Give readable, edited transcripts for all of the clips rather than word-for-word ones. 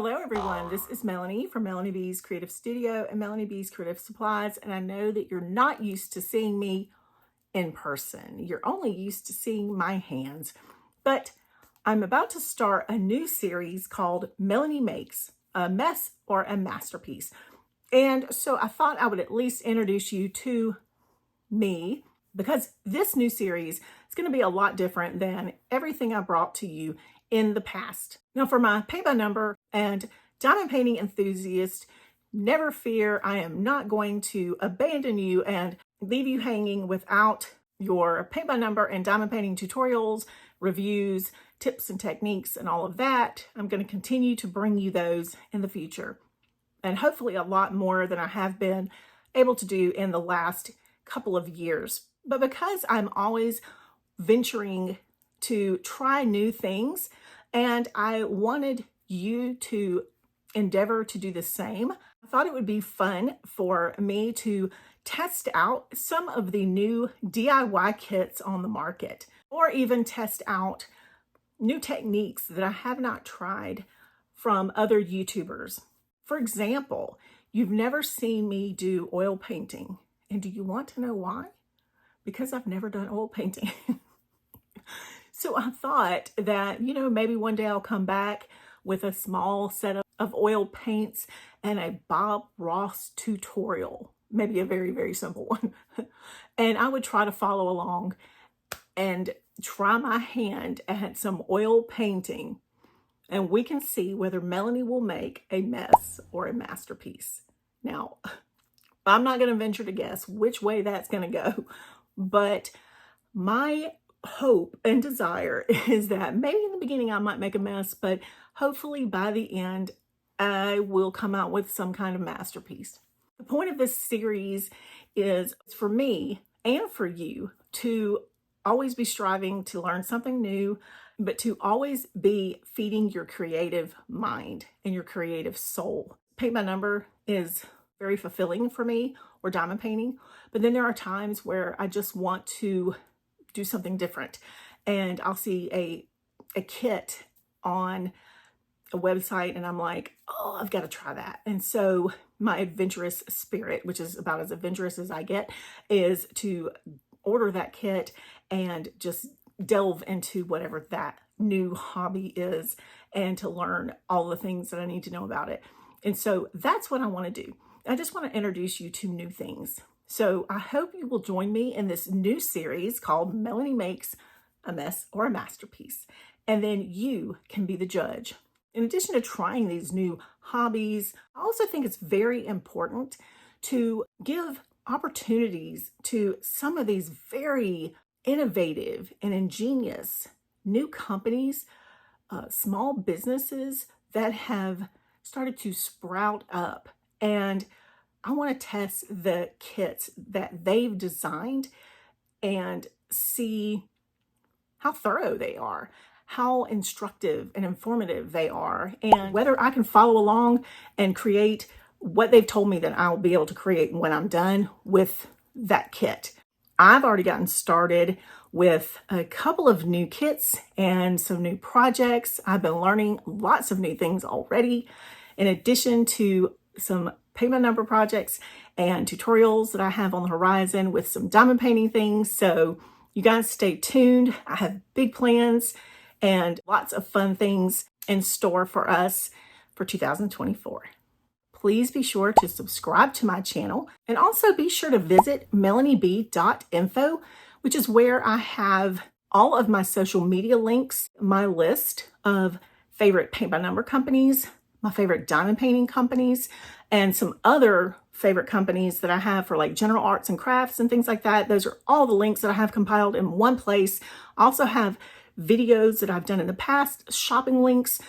Hello everyone, this is Melanie from Melanie B's Creative Studio and Melanie B's Creative Supplies, and I know that you're not used to seeing me in person. You're only used to seeing my hands, but I'm about to start a new series called Melanie Makes a Mess or a Masterpiece. And so I thought I would at least introduce you to me, because this new series is going to be a lot different than everything I brought to you in the past. Now, for my paint by number and diamond painting enthusiast, never fear, I am not going to abandon you and leave you hanging without your paint by number and diamond painting tutorials, reviews, tips and techniques, and all of that. I'm going to continue to bring you those in the future, and hopefully a lot more than I have been able to do in the last couple of years. But because I'm always venturing to try new things, and I wanted you to endeavor to do the same, I thought it would be fun for me to test out some of the new DIY kits on the market, or even test out new techniques that I have not tried from other YouTubers. For example, you've never seen me do oil painting. And do you want to know why? Because I've never done oil painting. So I thought that, maybe one day I'll come back with a small set of oil paints and a Bob Ross tutorial, maybe a very, very simple one. And I would try to follow along and try my hand at some oil painting, and we can see whether Melanie will make a mess or a masterpiece. Now, I'm not going to venture to guess which way that's going to go, but my hope and desire is that maybe in the beginning I might make a mess, but hopefully by the end I will come out with some kind of masterpiece. The point of this series is for me and for you to always be striving to learn something new, but to always be feeding your creative mind and your creative soul. Paint by number is very fulfilling for me, or diamond painting, but then there are times where I just want to do something different, and I'll see a kit on a website and I'm like, oh, I've got to try that. And so my adventurous spirit, which is about as adventurous as I get, is to order that kit and just delve into whatever that new hobby is, and to learn all the things that I need to know about it. And so that's what I want to do. I just want to introduce you to new things. So I hope you will join me in this new series called Melanie Makes a Mess or a Masterpiece. And then you can be the judge. In addition to trying these new hobbies, I also think it's very important to give opportunities to some of these very innovative and ingenious new companies, small businesses that have started to sprout up. And I want to test the kits that they've designed and see how thorough they are, how instructive and informative they are, and whether I can follow along and create what they've told me that I'll be able to create when I'm done with that kit. I've already gotten started with a couple of new kits and some new projects. I've been learning lots of new things already, in addition to some paint by number projects and tutorials that I have on the horizon with some diamond painting things. So you guys stay tuned. I have big plans and lots of fun things in store for us for 2024. Please be sure to subscribe to my channel, and also be sure to visit melanieb.info, which is where I have all of my social media links, my list of favorite paint by number companies, my favorite diamond painting companies, and some other favorite companies that I have for like general arts and crafts and things like that. Those are all the links that I have compiled in one place. I also have videos that I've done in the past, shopping links,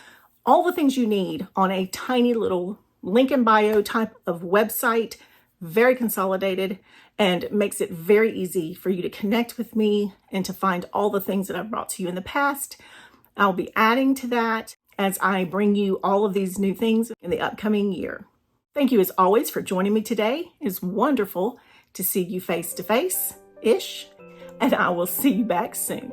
all the things you need on a tiny little link in bio type of website, very consolidated, and makes it very easy for you to connect with me and to find all the things that I've brought to you in the past. I'll be adding to that as I bring you all of these new things in the upcoming year. Thank you as always for joining me today. It's wonderful to see you face to face-ish, and I will see you back soon.